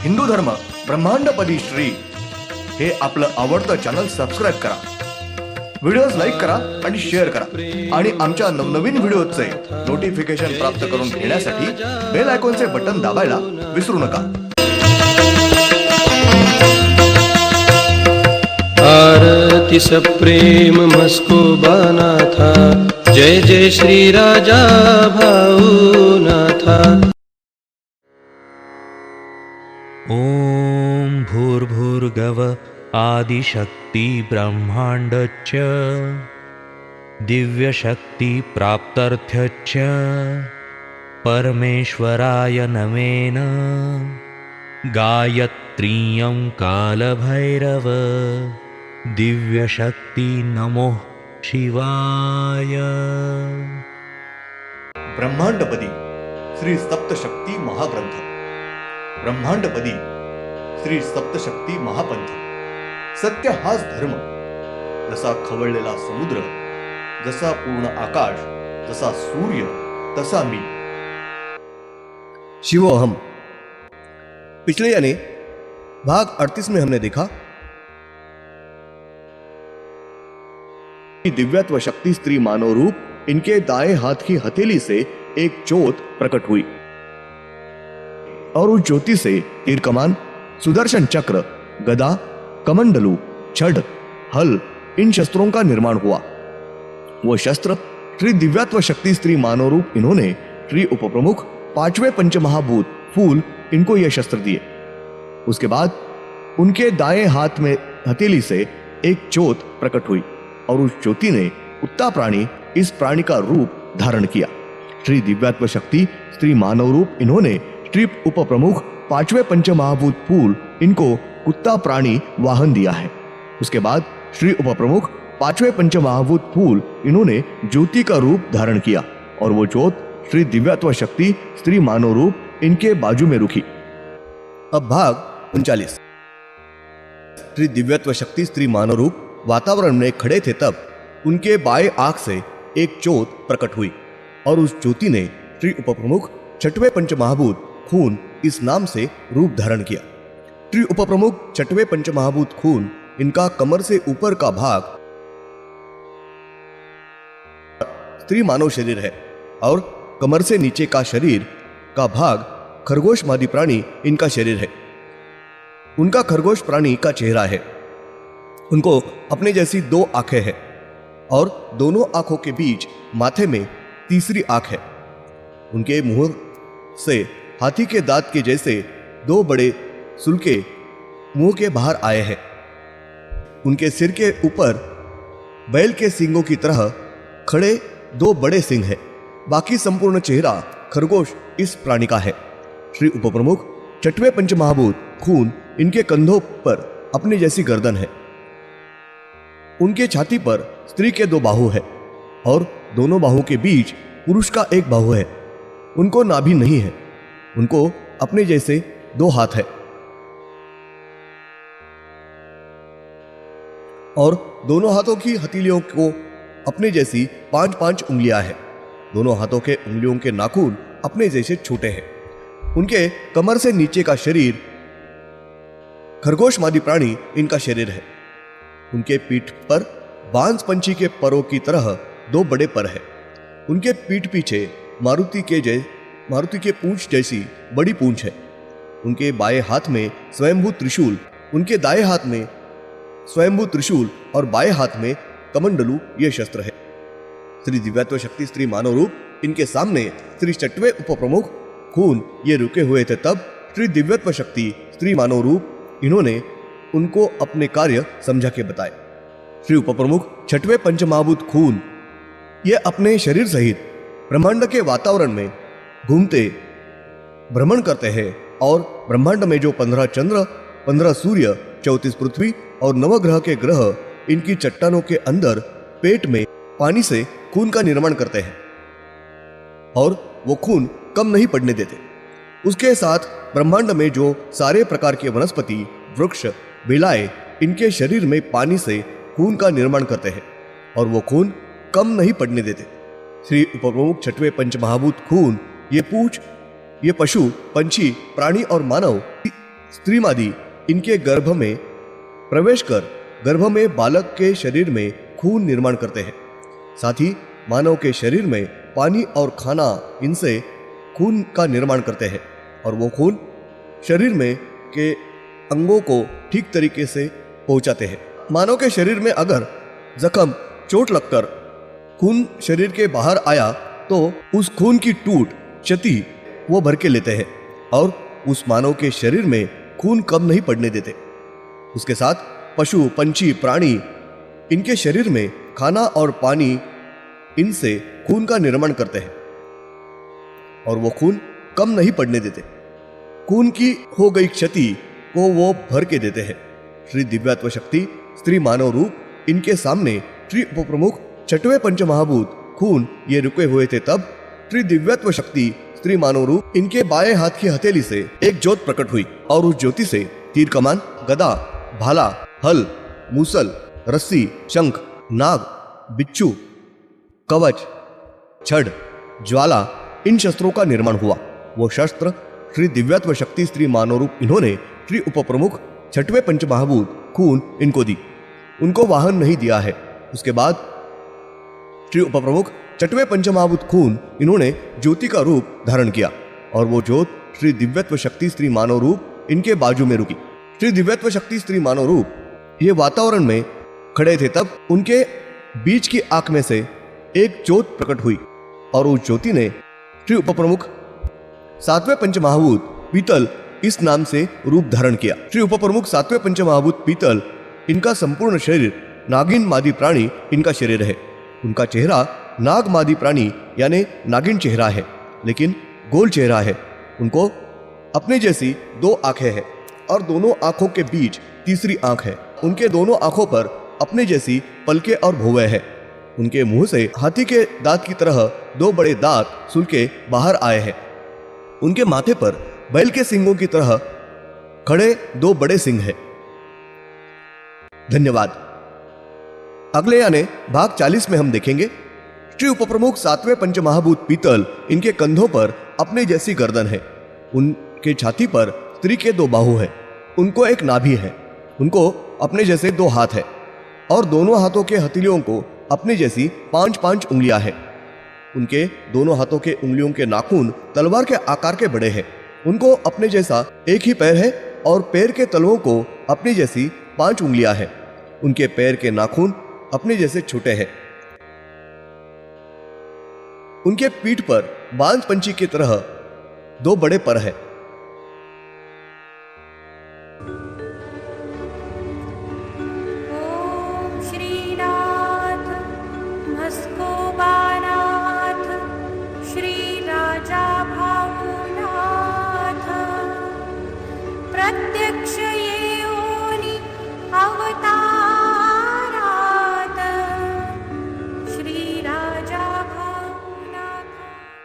हिंदू धर्म ब्रह्मांडपदी श्री हे आपलं आवडतं चॅनल सबस्क्राईब करा, व्हिडिओज लाईक करा आणि शेअर करा आणि आमच्या नवनवीन व्हिडिओचे नोटिफिकेशन प्राप्त करून घेण्यासाठी बेल आयकॉनचे बटन दाबायला विसरू नका। आरती सप्रेम मस्कोबानाथा, जय जय श्री राजा भाऊनाथा। ॐ भूर्भुर्गव आदिशक्ति ब्रह्माण्डच्च दिव्यशक्ति प्राप्त्यर्थच्च परमेश्वराय नमेन गायत्रीयं कालभैरव दिव्यशक्ति नमो शिवाय। ब्रह्मांडपदी श्री सप्तशक्ती महाग्रंथ, ब्रह्मांडपदी श्री सप्तशक्ती महापंथ। सत्य हाच धर्म, जसा खवळलेला समुद्र, जसा पूर्ण आकाश, जसा सूर्य, तसा मी। शिवोहम। पिछले यानी भाग 38 में हमने देखा कि दिव्यत्व शक्ति स्त्री मानव रूप इनके दाएं हाथ की हथेली से एक ज्योत प्रकट हुई और उस ज्योति से तीर कमान, सुदर्शन चक्र, गदा, कमंडलू, छड़, हल इन शस्त्रों का निर्माण हुआ। वो शस्त्र श्री दिव्यत्व शक्ति स्त्री मानव रूप इन्होंने श्री उपप्रमुख पांचवें पंचमहाभूत फूल इनको ये शस्त्र दिए। उसके बाद उनके दाएं हाथ में हथेली से एक ज्योत प्रकट हुई और उस ज्योति ने कुत्ता प्राणी इस प्राणी का रूप धारण किया। श्री दिव्यत्व शक्ति स्त्री मानव रूप इन्होंने श्री उप प्रमुख पांचवें पंचमहाभूत फूल इनको कुत्ता प्राणी वाहन दिया है। उसके बाद श्री उप प्रमुख पांचवें पंचमहाभूत फूल इन्होंने ज्योति का रूप धारण किया और वो ज्योत श्री दिव्यत्व शक्ति स्त्री मानव रूप इनके बाजू में रुकी। अब भाग 39। श्री दिव्यत्व शक्ति स्त्री मानव रूप वातावरण में खड़े थे, तब उनके बाएं आंख से एक ज्योत प्रकट हुई और उस ज्योति ने श्री उप प्रमुख छठवें पंचमहाभूत खून इस नाम से रूप धारण किया। श्री उप प्रमुख छठवें पंचमहाभूत खून इनका कमर से ऊपर का भाग स्त्री मानव शरीर है और कमर से नीचे का शरीर का भाग खरगोश मादी प्राणी इनका शरीर है। उनका खरगोश प्राणी का चेहरा है। उनको अपने जैसी दो आंखें हैं और दोनों आंखों के बीच माथे में तीसरी आंख है। उनके मुंह से हाथी के दांत के जैसे दो बड़े सुलके मुंह के बाहर आए हैं। उनके सिर के ऊपर बैल के सींगों की तरह खड़े दो बड़े सींग हैं। बाकी संपूर्ण चेहरा खरगोश इस प्राणी का है। श्री उप प्रमुख छठवें पंचमहाभूत खून इनके कंधों पर अपनी जैसी गर्दन है। उनके छाती पर स्त्री के दो बाहु है और दोनों बाहु के बीच पुरुष का एक बाहु है। उनको नाभि नहीं है। उनको अपने जैसे दो हाथ है और दोनों हाथों की हथेलियों को अपने जैसी 5-5 उंगलियां हैं। दोनों हाथों के उंगलियों के नाखून अपने जैसे छोटे हैं। उनके कमर से नीचे का शरीर खरगोश मादी प्राणी इनका शरीर है। उनके पीठ पर बांस पंछी के परों की तरह दो बड़े पर है। उनके पीठ पीछे मारुति के पूंछ जैसी बड़ी पूंछ है। उनके बाएं हाथ में स्वयंभू त्रिशूल, उनके दाएं हाथ में स्वयंभू त्रिशूल और बाएं हाथ में कमंडलू ये शस्त्र है। श्री दिव्यत्व शक्ति स्त्री मानव रूप इनके सामने श्री छठवें उप प्रमुख खून ये रुके हुए थे, तब श्री दिव्यत्व शक्ति स्त्री मानव रूप इन्होंने उनको अपने कार्य समझा के बताए। श्री उप प्रमुख छठवें पंचमहाभूत खून ये अपने शरीर सहित ब्रह्मांड के वातावरण में घूमते भ्रमण करते हैं और ब्रह्मांड में जो 15 चंद्र, 15 सूर्य, 34 पृथ्वी और 9 ग्रह के ग्रह इनकी चट्टानों के अंदर पेट में पानी से खून का निर्माण करते हैं और वो खून कम नहीं पड़ने देते। उसके साथ ब्रह्मांड में जो सारे प्रकार के वनस्पति, वृक्ष, बेलाएं इनके शरीर में पानी से खून का निर्माण करते हैं और वो खून कम नहीं पड़ने देते। श्री उपप्रमुख छठवें पंचमहाभूत खून ये पूछ, ये पशु, पंछी, प्राणी और मानव स्त्री मादी इनके गर्भ में प्रवेश कर गर्भ में बालक के शरीर में खून निर्माण करते हैं। साथ ही मानव के शरीर में पानी और खाना इनसे खून का निर्माण करते हैं और वो खून शरीर में के अंगों को ठीक तरीके से पहुंचाते हैं। मानव के शरीर में अगर जख्म चोट लगकर खून शरीर के बाहर आया तो उस खून की टूट क्षति वो भर के लेते हैं और उस मानव के शरीर में खून कम नहीं पड़ने देते। उसके साथ पशु पंछी प्राणी इनके शरीर में खाना और पानी इनसे खून का निर्माण करते हैं और वो खून कम नहीं पड़ने देते। खून की हो गई क्षति को वो भर के देते हैं। श्री दिव्यत्व शक्ति स्त्री मानव रूप इनके सामने श्री उपप्रमुख छठवें पंचमहाभूत खून ये रुके हुए थे। तब श्री दिव्यत्व शक्ति स्त्री मानव रूप इनके बाएं हाथ की हथेली से एक ज्योत प्रकट हुई और उस ज्योति से तीर कमान, गदा, भाला, हल, मूसल, रस्सी, शंख, नाग, बिच्छू, कवच, छड़, ज्वाला इन शस्त्रों का निर्माण हुआ। वो शस्त्र श्री दिव्यत्व शक्ति स्त्री मानव रूप इन्होंने श्री उपप्रमुख छठवें पंचमहाभूत खून इनको दी, उनको वाहन नहीं दिया है। उसके बाद श्री उपप्रमुख छठवें पंचमहाभूत खून इन्होंने ज्योति का रूप धारण किया और वो ज्योत श्री दिव्यत्व शक्ति स्त्री मानव रूप इनके बाजू में रुकी। श्री दिव्यत्व शक्ति स्त्री मानव रूप ये वातावरण में खड़े थे। तब उनके बीच की आंख में से एक ज्योत प्रकट हुई और उस ज्योति ने श्री उपप्रमुख सातवें पंचमहाभूत पीतल इस नाम से रूप धारण किया। श्री उपप्रमुख सातवें पंचमहाभूत पीतल इनका संपूर्ण शरीर नागिन मादी प्राणी इनका शरीर है। उनका चेहरा नाग मादी प्राणी यानी नागिन चेहरा है, लेकिन गोल चेहरा है। उनको अपने जैसी दो आंखें हैं और दोनों आंखों के बीच तीसरी आंख है। उनके दोनों आंखों पर अपने जैसी पलके और भौवें हैं। उनके मुंह से हाथी के दांत की तरह दो बड़े दांत सुल के बाहर आए हैं। उनके माथे पर बैल के सिंगों की तरह खड़े दो बड़े सिंग हैं। धन्यवाद। अगले यानी भाग 40 में हम देखेंगे श्री उपप्रमुख सातवें पंचमहाभूत पीतल इनके कंधों पर अपने जैसी गर्दन है। उनके छाती पर स्त्री के दो बाहु हैं। उनको एक नाभि है। उनको अपने जैसे दो हाथ है और दोनों हाथों के हथेलियों को अपने जैसी 5-5 उंगलियां हैं। उनके दोनों हाथों के उंगलियों के नाखून तलवार के आकार के बड़े हैं। उनको अपने जैसा एक ही पैर है और पैर के तलवों को अपनी जैसी 5 उंगलियां हैं। उनके पैर के नाखून अपने जैसे छोटे हैं। उनके पीठ पर बांज पंछी की तरह दो बड़े पर हैं।